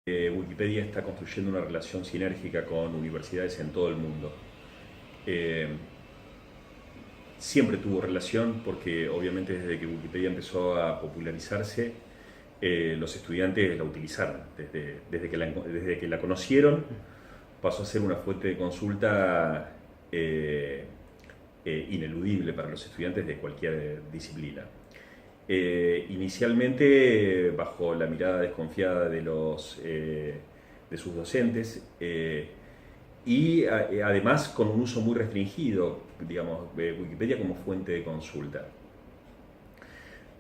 Wikipedia está construyendo una relación sinérgica con universidades en todo el mundo. Eh, Siempre tuvo relación porque obviamente desde que Wikipedia empezó a popularizarse, los estudiantes la utilizaron. Desde que la conocieron pasó a ser una fuente de consulta ineludible para los estudiantes de cualquier disciplina. Inicialmente bajo la mirada desconfiada de sus docentes, además con un uso muy restringido, digamos, de Wikipedia como fuente de consulta.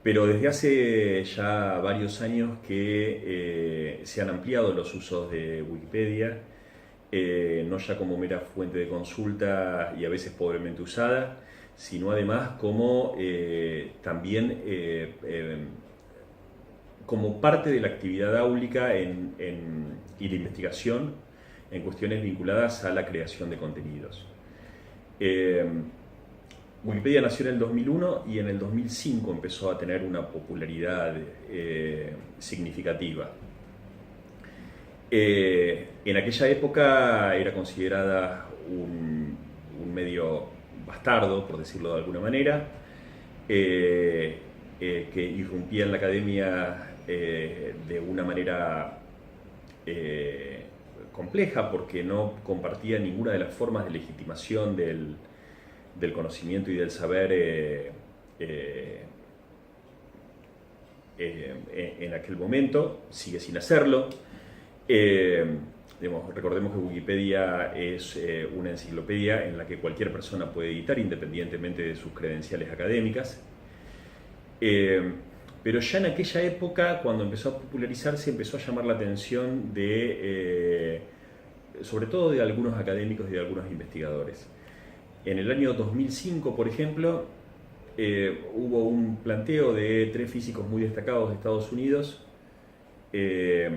Pero desde hace ya varios años que se han ampliado los usos de Wikipedia, no ya como mera fuente de consulta y a veces pobremente usada, sino además como también como parte de la actividad áulica y la investigación en cuestiones vinculadas a la creación de contenidos. Wikipedia nació en el 2001 y en el 2005 empezó a tener una popularidad significativa. En aquella época era considerada un medio bastardo, por decirlo de alguna manera, que irrumpía en la academia de una manera compleja porque no compartía ninguna de las formas de legitimación del conocimiento y del saber en aquel momento, sigue sin hacerlo. Recordemos que Wikipedia es una enciclopedia en la que cualquier persona puede editar independientemente de sus credenciales académicas. Pero ya en aquella época, cuando empezó a popularizarse, empezó a llamar la atención sobre todo de algunos académicos y de algunos investigadores. En el año 2005, por ejemplo, hubo un planteo de 3 físicos muy destacados de Estados Unidos que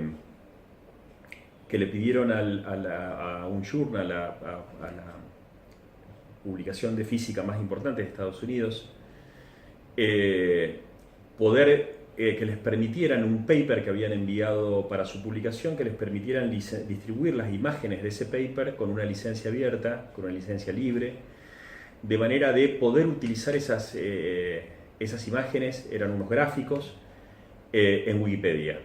le pidieron a un journal, a la publicación de física más importante de Estados Unidos, que les permitieran un paper que habían enviado para su publicación, que les permitieran distribuir las imágenes de ese paper con una licencia abierta, con una licencia libre, de manera de poder utilizar esas imágenes, eran unos gráficos, en Wikipedia,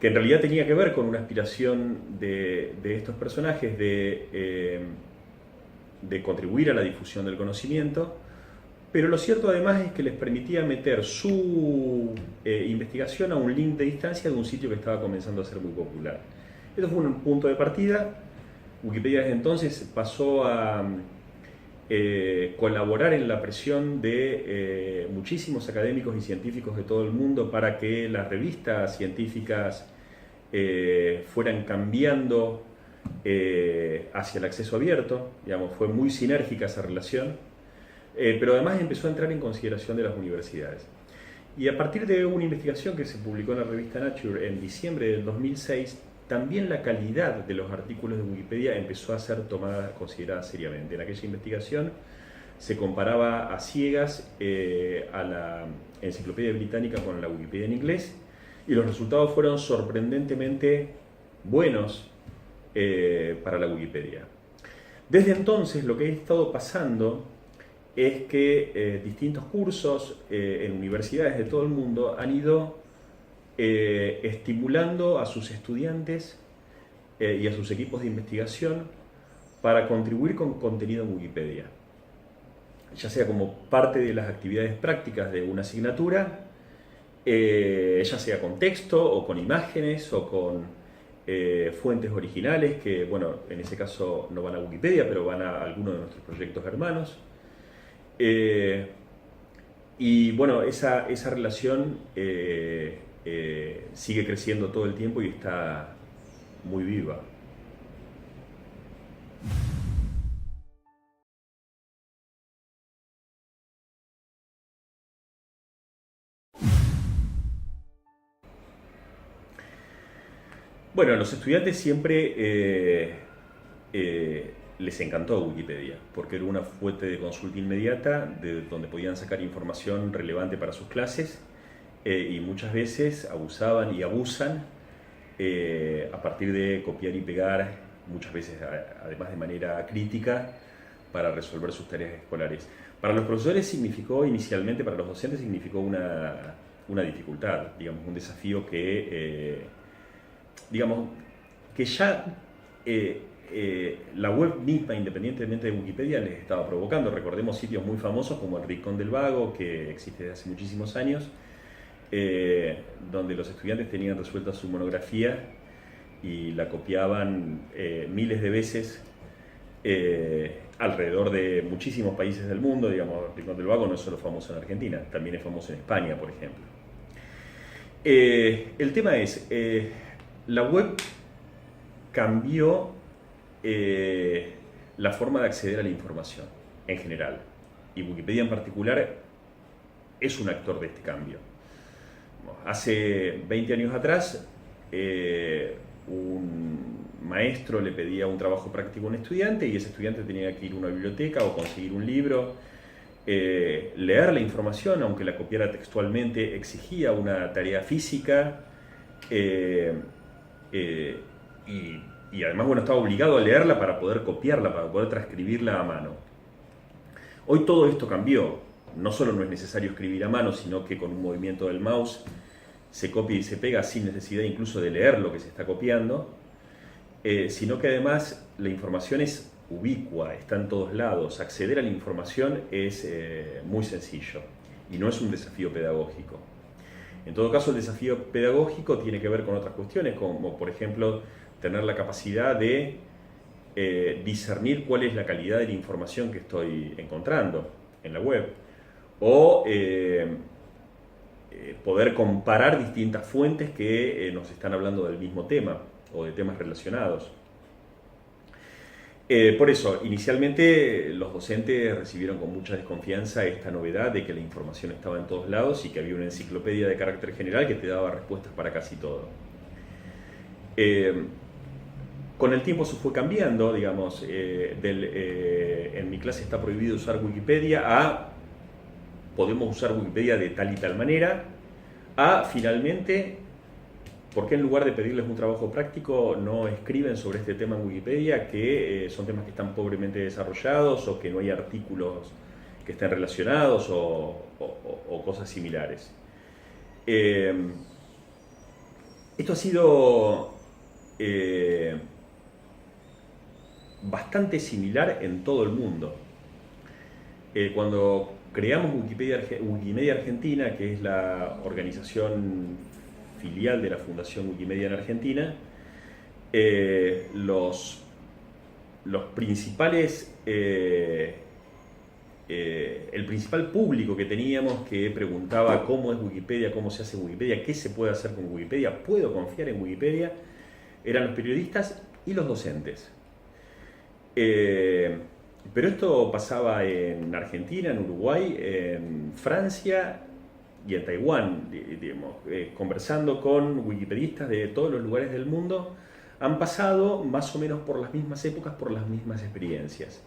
que en realidad tenía que ver con una aspiración de estos personajes de contribuir a la difusión del conocimiento, pero lo cierto además es que les permitía meter su investigación a un link de distancia de un sitio que estaba comenzando a ser muy popular. Esto fue un punto de partida. Wikipedia desde entonces pasó a colaborar en la presión de muchísimos académicos y científicos de todo el mundo para que las revistas científicas fueran cambiando hacia el acceso abierto. Digamos, fue muy sinérgica esa relación, pero además empezó a entrar en consideración de las universidades. Y a partir de una investigación que se publicó en la revista Nature en diciembre del 2006, también la calidad de los artículos de Wikipedia empezó a ser considerada seriamente. En aquella investigación se comparaba a ciegas a la enciclopedia británica con la Wikipedia en inglés, y los resultados fueron sorprendentemente buenos para la Wikipedia. Desde entonces lo que ha estado pasando es que distintos cursos en universidades de todo el mundo han ido estimulando a sus estudiantes y a sus equipos de investigación para contribuir con contenido en Wikipedia, ya sea como parte de las actividades prácticas de una asignatura, ya sea con texto o con imágenes o con fuentes originales que, bueno, en ese caso no van a Wikipedia, pero van a alguno de nuestros proyectos hermanos. Y bueno, esa relación sigue creciendo todo el tiempo y está muy viva. Bueno, a los estudiantes siempre les encantó Wikipedia, porque era una fuente de consulta inmediata de donde podían sacar información relevante para sus clases, y muchas veces abusaban y abusan a partir de copiar y pegar, muchas veces además de manera crítica, para resolver sus tareas escolares. Para los profesores significó inicialmente, para los docentes significó una dificultad, digamos, un desafío que, digamos, que ya la web misma, independientemente de Wikipedia, les estaba provocando. Recordemos sitios muy famosos como el Rincón del Vago, que existe desde hace muchísimos años, donde los estudiantes tenían resuelta su monografía y la copiaban miles de veces alrededor de muchísimos países del mundo. Digamos, el Rincón del Vago no es solo famoso en Argentina, también es famoso en España, por ejemplo. El tema es, la web cambió la forma de acceder a la información en general, y Wikipedia en particular es un actor de este cambio. Hace 20 años atrás, un maestro le pedía un trabajo práctico a un estudiante y ese estudiante tenía que ir a una biblioteca o conseguir un libro, leer la información, aunque la copiara textualmente, exigía una tarea física, y además, bueno, estaba obligado a leerla para poder copiarla, para poder transcribirla a mano. Hoy todo esto cambió. No solo no es necesario escribir a mano, sino que con un movimiento del mouse se copia y se pega sin necesidad incluso de leer lo que se está copiando, sino que además la información es ubicua, está en todos lados. Acceder a la información es muy sencillo y no es un desafío pedagógico. En todo caso, el desafío pedagógico tiene que ver con otras cuestiones, como por ejemplo tener la capacidad de discernir cuál es la calidad de la información que estoy encontrando en la web, o poder comparar distintas fuentes que nos están hablando del mismo tema o de temas relacionados. Por eso, inicialmente los docentes recibieron con mucha desconfianza esta novedad de que la información estaba en todos lados y que había una enciclopedia de carácter general que te daba respuestas para casi todo. Con el tiempo eso fue cambiando, digamos, en mi clase está prohibido usar Wikipedia, a podemos usar Wikipedia de tal y tal manera, a finalmente, ¿por qué en lugar de pedirles un trabajo práctico no escriben sobre este tema en Wikipedia, que son temas que están pobremente desarrollados o que no hay artículos que estén relacionados o cosas similares? Esto ha sido bastante similar en todo el mundo. Cuando creamos Wikimedia Argentina, que es la organización filial de la Fundación Wikimedia en Argentina, los principales, el principal público que teníamos, que preguntaba cómo es Wikipedia, cómo se hace Wikipedia, qué se puede hacer con Wikipedia, puedo confiar en Wikipedia, eran los periodistas y los docentes. Pero esto pasaba en Argentina, en Uruguay, en Francia y en Taiwán. Digamos, conversando con wikipedistas de todos los lugares del mundo, han pasado más o menos por las mismas épocas, por las mismas experiencias.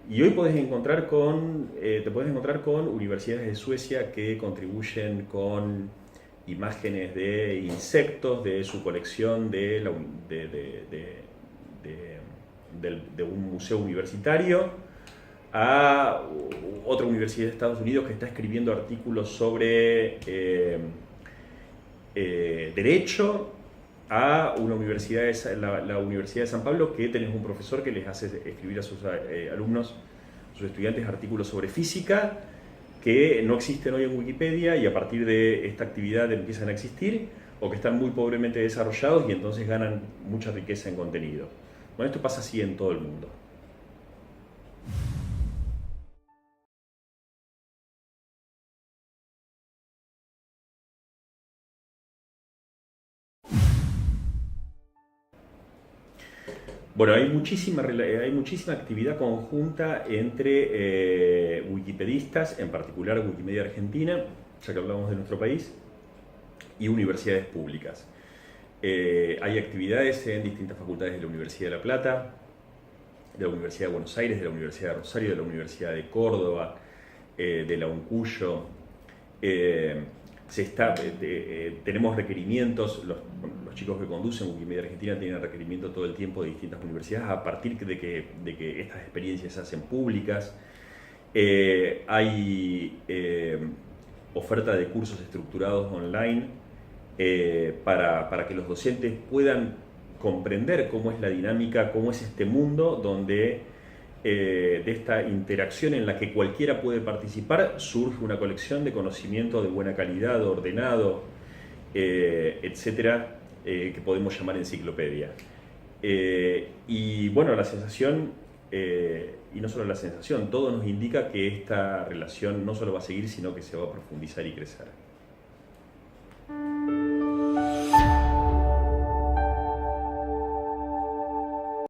Y hoy te puedes encontrar con universidades de Suecia que contribuyen con imágenes de insectos de su colección de un museo universitario, a otra universidad de Estados Unidos que está escribiendo artículos sobre derecho, a una universidad, la Universidad de San Pablo, que tenés un profesor que les hace escribir a sus alumnos, a sus estudiantes, artículos sobre física que no existen hoy en Wikipedia y a partir de esta actividad empiezan a existir, o que están muy pobremente desarrollados y entonces ganan mucha riqueza en contenido. Bueno, esto pasa así en todo el mundo. Bueno, hay muchísima actividad conjunta entre wikipedistas, en particular Wikimedia Argentina, ya que hablamos de nuestro país, y universidades públicas. Hay actividades en distintas facultades de la Universidad de La Plata, de la Universidad de Buenos Aires, de la Universidad de Rosario, de la Universidad de Córdoba, de la UNCUYO. Tenemos requerimientos, los los chicos que conducen Wikimedia Argentina tienen requerimiento todo el tiempo de distintas universidades a partir de que estas experiencias se hacen públicas. Hay oferta de cursos estructurados online para que los docentes puedan comprender cómo es la dinámica, cómo es este mundo donde de esta interacción en la que cualquiera puede participar surge una colección de conocimiento de buena calidad, ordenado, etcétera, que podemos llamar enciclopedia. Y bueno, la sensación, y no solo la sensación, todo nos indica que esta relación no solo va a seguir, sino que se va a profundizar y crecer.